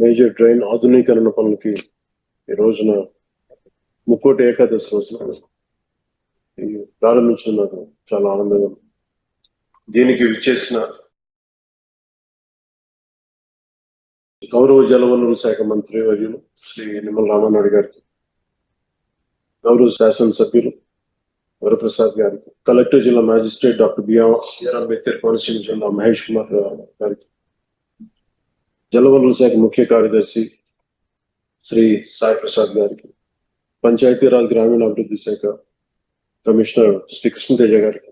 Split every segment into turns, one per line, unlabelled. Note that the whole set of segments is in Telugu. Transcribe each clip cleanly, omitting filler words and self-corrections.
మేజర్ డ్రైన్ ఆధునీకరణ పనులకి ఈ రోజున ముక్కోటి ఏకాదశి రోజున ప్రారంభించడం నాకు చాలా ఆనందంగా ఉంది. దీనికి విచ్చేసిన గౌరవ జలవనరుల శాఖ మంత్రి వర్యులు శ్రీ నిమ్మల రామానాయుడు గారికి, గౌరవ శాసనసభ్యులు వరప్రసాద్ గారికి, కలెక్టర్ జిల్లా magistrate doctor B R Ambedkar Konaseema జిల్లా మహేష్ కుమార్ గారికి, జలవనరుల శాఖ ముఖ్య కార్యదర్శి శ్రీ సాయి ప్రసాద్ గారికి, పంచాయతీరాజ్ గ్రామీణాభివృద్ధి శాఖ కమిషనర్ శ్రీ కృష్ణతేజ గారికి,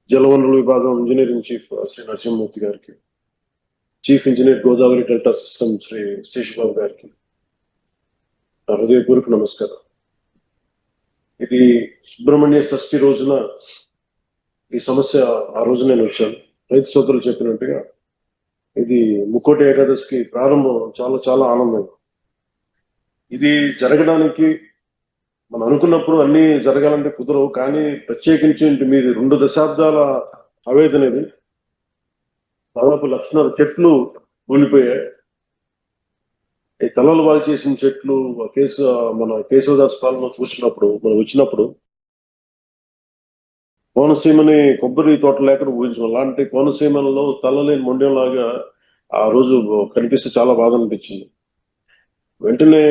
జలవనరుల విభాగం ఇంజనీరింగ్ చీఫ్ శ్రీ నరసింహమూర్తి గారికి, chief engineer Godavari delta system Shri Seshababu గారికి నా హృదయపూర్వక నమస్కారం. ఇది సుబ్రహ్మణ్య షష్ఠి రోజున ఈ సమస్య ఆ రోజు నేను వచ్చాను. రైతు సోదరులు చెప్పినట్టుగా ఇది ముక్కోటి ఏకాదశికి ప్రారంభం చాలా చాలా ఆనందంగా. ఇది జరగడానికి మనం అనుకున్నప్పుడు అన్ని జరగాలంటే కుదరవు, కానీ ప్రత్యేకించి మీది 2 దశాబ్దాల ఆవేదన. ఇది దాదాపు 1,00,000 చెట్లు కూలిపోయాయి. ఈ తలలు బాగు చేసిన చెట్లు మన కేశవదాస్ పాలన చూసినప్పుడు మనం వచ్చినప్పుడు కోనసీమని కొబ్బరి తోట లేకుండా ఊహించాం. అలాంటి కోనసీమలో తలలేని మొండెంలాగా ఆ రోజు కనిపిస్తే చాలా బాధ అనిపించింది. వెంటనే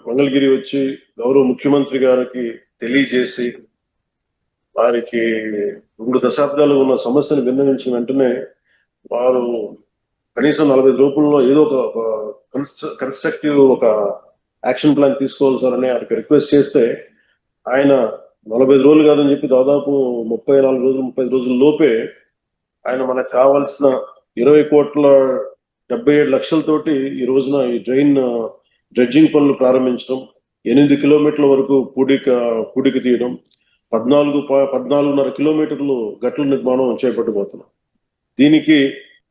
మంగళగిరి వచ్చి గౌరవ ముఖ్యమంత్రి గారికి తెలియజేసి వారికి 2 దశాబ్దాలు ఉన్న సమస్యను విన్నవించిన వెంటనే వారు కనీసం 45 రోజుల్లో ఏదో ఒక కన్స్ట్రక్టివ్ ఒక యాక్షన్ ప్లాన్ తీసుకోవాలి సార్ అని ఆయనకి రిక్వెస్ట్ చేస్తే ఆయన 45 రోజులు కాదని చెప్పి దాదాపు 35 రోజుల లోపే ఆయన మనకు కావాల్సిన 20,77,00,000తోటి ఈ రోజున ఈ డ్రెడ్జింగ్ పనులు ప్రారంభించడం, 8 కిలోమీటర్ల వరకు పూడిక తీయడం, 14.5 కిలోమీటర్లు గట్ల నిర్మాణం చేపట్టబోతున్నాం. దీనికి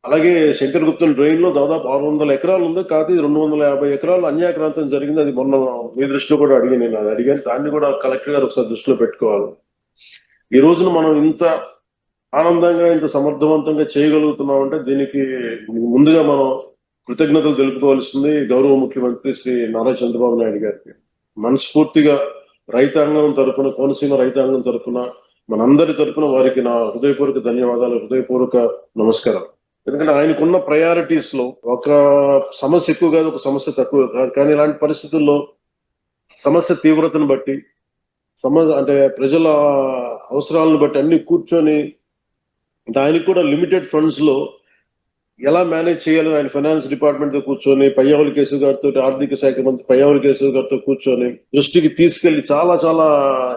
అలాగే శంకరగుప్తం డ్రైన్ లో దాదాపు 600 ఎకరాలు ఉంది. కాదు 250 ఎకరాలు అన్యాక్రాంతం జరిగింది. అది మొన్న మీ దృష్టిలో కూడా నేను అడిగాను. దాన్ని కూడా కలెక్టర్ గారు ఒకసారి దృష్టిలో పెట్టుకోవాలి. ఈ రోజున మనం ఇంత ఆనందంగా ఇంత సమర్థవంతంగా చేయగలుగుతున్నాం అంటే దీనికి ముందుగా మనం కృతజ్ఞతలు తెలుపుకోవాల్సింది గౌరవ ముఖ్యమంత్రి శ్రీ నారా చంద్రబాబు నాయుడు గారికి. మనస్ఫూర్తిగా రైతాంగం తరపున, కోనసీమ రైతాంగం తరపున, మనందరి తరపున వారికి నా హృదయపూర్వక ధన్యవాదాలు, హృదయపూర్వక నమస్కారం. ఎందుకంటే ఆయనకున్న ప్రయారిటీస్ లో ఒక సమస్య ఎక్కువ కాదు, ఒక సమస్య తక్కువ కాదు. కానీ ఇలాంటి పరిస్థితుల్లో సమస్య తీవ్రతను బట్టి, అంటే ప్రజల అవసరాలను బట్టి అన్ని కూర్చొని, అంటే ఆయనకు కూడా లిమిటెడ్ ఫండ్స్ లో ఎలా మేనేజ్ చేయాలో ఆయన ఫైనాన్స్ డిపార్ట్మెంట్ తో కూర్చొని పయ్యావుల కేశవ్ గారితో, ఆర్థిక శాఖ మంత్రి పయ్యావుల కేశవ్ గారితో కూర్చొని దృష్టికి తీసుకెళ్లి చాలా చాలా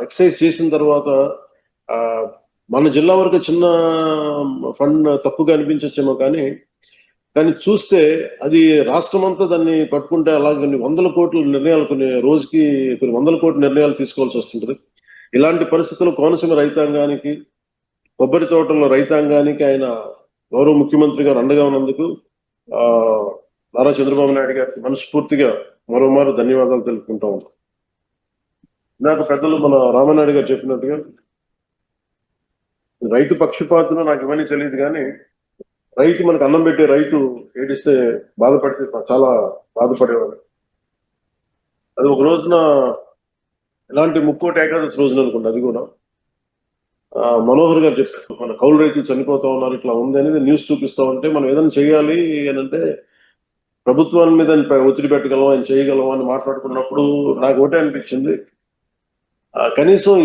ఎక్సర్సైజ్ చేసిన తర్వాత మన జిల్లా వరకు చిన్న ఫండ్ తక్కువగా అనిపించచ్చేమో, కానీ చూస్తే అది రాష్ట్రం అంతా దాన్ని పట్టుకుంటే అలా కొన్ని 100 కోట్ల నిర్ణయాలు, కొన్ని రోజుకి కొన్ని 100 కోట్ల నిర్ణయాలు తీసుకోవాల్సి వస్తుంటది. ఇలాంటి పరిస్థితుల్లో కోనసీమ రైతాంగానికి, కొబ్బరి తోటల రైతాంగానికి ఆయన గౌరవ ముఖ్యమంత్రి గారు అండగా ఉన్నందుకు నారా చంద్రబాబు నాయుడు గారికి మనస్ఫూర్తిగా మరోమారు ధన్యవాదాలు తెలుపుకుంటా ఉన్నాం. నాకు పెద్దలు మన రామానాయుడు గారు చెప్పినట్టుగా రైతు పక్షపాతులు నాకు ఇవన్నీ తెలియదు, కానీ రైతు మనకు అన్నం పెట్టే రైతు ఏడిస్తే బాధపడితే చాలా బాధపడేవాడు. అది ఒక రోజున ఇలాంటి ముక్కోటి ఏకాదశి రోజున అనుకుంటా, అది కూడా మనోహర్ గారు చెప్పారు, మన కౌలు రైతులు చనిపోతా ఉన్నారు, ఇట్లా ఉంది అనేది న్యూస్ చూపిస్తా ఉంటే మనం ఏదైనా చేయాలి అని అంటే ప్రభుత్వాల మీద ఒత్తిడి పెట్టగలం, ఆయన చేయగలం అని మాట్లాడుకున్నప్పుడు నాకు ఒకటే అనిపించింది, కనీసం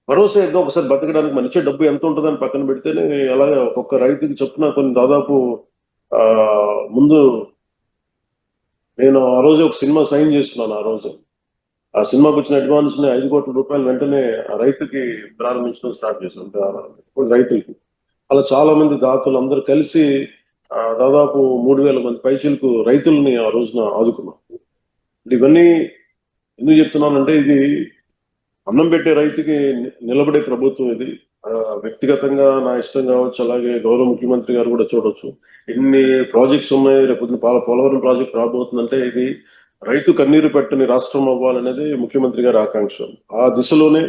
భరోసా ఏదో ఒకసారి బతకడానికి మన ఇచ్చే డబ్బు ఎంత ఉంటుందని పక్కన పెడితేనే అలాగే ఒక్కొక్క రైతుకి చొప్పున కొన్ని దాదాపు ముందు నేను ఆ రోజు ఒక సినిమా సైన్ చేస్తున్నాను. ఆ రోజు ఆ సినిమాకి వచ్చిన అడ్వాన్స్ ని 5 కోట్ల రూపాయలు వెంటనే ఆ రైతుకి ప్రారంభించడం స్టార్ట్ చేశాను, రైతులకి. అలా చాలా మంది దాతలు అందరూ కలిసి దాదాపు 3,000 మంది పైచీలకు రైతుల్ని ఆ రోజున ఆదుకున్నాం. ఇవన్నీ ఎందుకు చెప్తున్నానంటే ఇది అన్నం పెట్టే రైతుకి నిలబడే ప్రభుత్వం ఇది. వ్యక్తిగతంగా నా ఇష్టం కావచ్చు, అలాగే గౌరవ ముఖ్యమంత్రి గారు కూడా చూడొచ్చు. ఎన్ని ప్రాజెక్ట్స్ ఉన్నాయి, రేపు పోలవరం ప్రాజెక్ట్ రాబోతుందంటే ఇది రైతు కన్నీరు పెట్టని రాష్ట్రం అవ్వాలనేది ముఖ్యమంత్రి గారి ఆకాంక్ష. ఆ దిశలోనే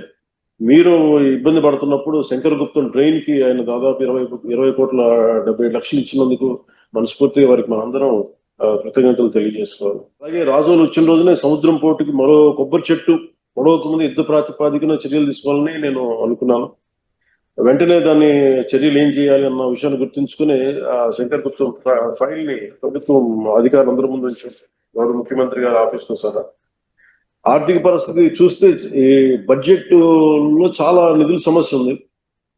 మీరు ఇబ్బంది పడుతున్నప్పుడు శంకరగుప్తం డ్రైన్ కి ఆయన దాదాపు 20,70,00,000 ఇచ్చినందుకు మనస్ఫూర్తిగా వారికి మనందరం కృతజ్ఞతలు తెలియజేసుకోవాలి. అలాగే రాజోలు వచ్చిన రోజునే సముద్రం పోటుకి మరో కొబ్బరి చెట్టు పొడవక ముందు యుద్ధ ప్రాతిపాదికన చర్యలు తీసుకోవాలని నేను అనుకున్నాను. వెంటనే దాన్ని చర్యలు ఏం చేయాలి అన్న విషయాన్ని గుర్తుంచుకుని శంకర్ గుప్తం ఫైల్ ని ప్రభుత్వం అధికారులందరి ముందు ఉంచారు. గౌరవ ముఖ్యమంత్రి గారి ఆఫీస్ లో సహా. ఆర్థిక పరిస్థితి చూస్తే ఈ బడ్జెట్ లో చాలా నిధుల సమస్య ఉంది.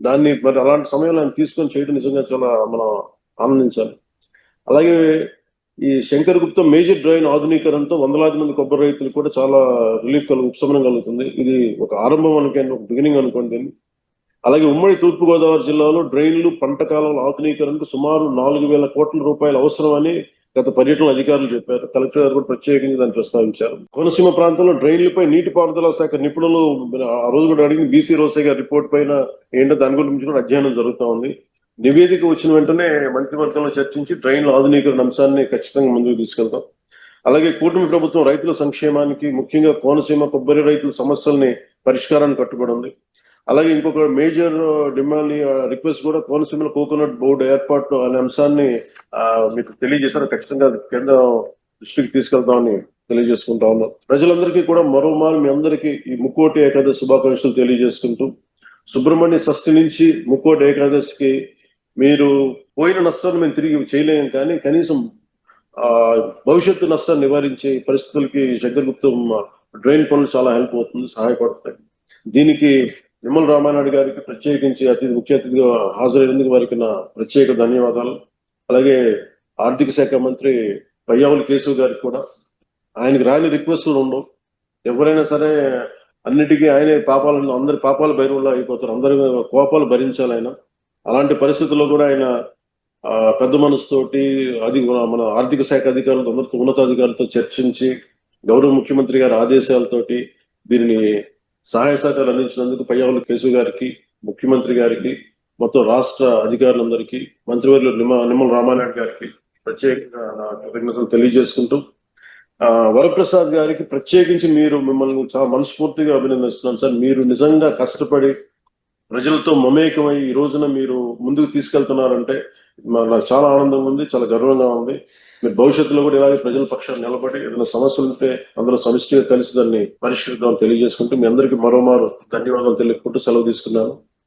దాన్ని మరి అలాంటి సమయంలో ఆయన తీసుకొని చేయడం నిజంగా చాలా మనం ఆనందించాలి. అలాగే ఈ శంకర్ గుప్తం మేజర్ డ్రైన్ ఆధునీకరణతో వందలాది మంది కొబ్బరి రైతులు కూడా చాలా రిలీఫ్ ఉపశమనం కలుగుతుంది. ఇది ఒక ఆరంభం అనుకోండి, ఒక బిగినింగ్ అనుకోండి దీన్ని. అలాగే ఉమ్మడి తూర్పుగోదావరి జిల్లాలో డ్రైన్లు, పంట కాలువల ఆధునీకరణకు సుమారు 4,000 కోట్ల రూపాయలు అవసరమని గత పర్యటనలో అధికారులు చెప్పారు. కలెక్టర్ గారు కూడా ప్రత్యేకంగా దాన్ని ప్రస్తావించారు. కోనసీమ ప్రాంతంలో డ్రైన్లపై నీటిపారుదల శాఖ నిపుణులు ఆ రోజు కూడా అడిగింది. బీసీ రోసే గారి రిపోర్ట్ పైన ఏంటో దాని గురించి కూడా అధ్యయనం జరుగుతూ ఉంది. నివేదిక వచ్చిన వెంటనే మంత్రివర్గంలో చర్చించి డ్రైన్ల ఆధునీకరణ అంశాన్ని ఖచ్చితంగా ముందుకు తీసుకెళ్తాం. అలాగే కూటమి ప్రభుత్వం రైతుల సంక్షేమానికి, ముఖ్యంగా కోనసీమ కొబ్బరి రైతుల సమస్యల్ని పరిష్కారాన్ని కట్టుబడి ఉంది. అలాగే ఇంకొక మేజర్ డిమాండ్ రిక్వెస్ట్ కూడా కోనసీమలో కోకోనట్ బోర్డు ఏర్పాటు అనే అంశాన్ని మీకు తెలియజేశారు. ఖచ్చితంగా కేంద్ర దృష్టికి తీసుకెళ్తామని తెలియజేసుకుంటా ఉన్నాం. ప్రజలందరికీ కూడా మరోమారు మీ అందరికీ ఈ ముక్కోటి ఏకాదశి శుభాకాంక్షలు తెలియజేసుకుంటూ, సుబ్రహ్మణ్య షష్ఠి నుంచి ముక్కోటి ఏకాదశికి మీరు పోయిన నష్టాన్ని మేము తిరిగి చేయలేము, కానీ కనీసం భవిష్యత్తు నష్టాన్ని నివారించే పరిస్థితులకి శంకర్ గుప్తం డ్రైన్ పనులు చాలా హెల్ప్ అవుతుంది, సహాయపడతాయి. దీనికి నిమ్మల రామానాయుడు గారికి ప్రత్యేకించి ముఖ్య అతిథిగా హాజరైనందుకు వారికి నా ప్రత్యేక ధన్యవాదాలు. అలాగే ఆర్థిక శాఖ మంత్రి పయ్యావుల కేశవ్ గారికి కూడా. ఆయనకి రాని రిక్వెస్టులు ఉండవు. ఎవరైనా సరే అన్నిటికీ ఆయనే అందరి పాపాల భైరవుల్లో అయిపోతారు. అందరి కోపాలు భరించాలి ఆయన. అలాంటి పరిస్థితుల్లో కూడా ఆయన పెద్ద మనసుతోటి మన ఆర్థిక శాఖ అధికారులతో, అందరితో, ఉన్నతాధికారులతో చర్చించి గౌరవ ముఖ్యమంత్రి గారి ఆదేశాలతోటి దీనిని సహాయ సహకారాలు అందించినందుకు పయ్యావుల కేశవ్ గారికి, ముఖ్యమంత్రి గారికి, మొత్తం రాష్ట్ర అధికారులందరికీ, మంత్రివర్యులు నిమ్మల రామానాయుడు గారికి ప్రత్యేకంగా నా కృతజ్ఞతలు తెలియజేసుకుంటూ, వరప్రసాద్ గారికి ప్రత్యేకించి మిమ్మల్ని చాలా మనస్ఫూర్తిగా అభినందిస్తున్నాను సార్. మీరు నిజంగా కష్టపడి ప్రజలతో మమేకమై ఈ రోజున మీరు ముందుకు తీసుకెళ్తున్నారంటే నాకు చాలా ఆనందంగా ఉంది, చాలా గర్వంగా ఉంది. మీరు భవిష్యత్తులో కూడా ఇలాగే ప్రజల పక్షాన్ని నిలబడి ఏదైనా సమస్యలు ఉంటే అందరూ సమిష్టిగా కలిసి దాన్ని పరిష్కరిద్దామని తెలియజేసుకుంటూ మీ అందరికీ మరోమారు ధన్యవాదాలు తెలుపుకుంటూ సెలవు తీసుకున్నాను.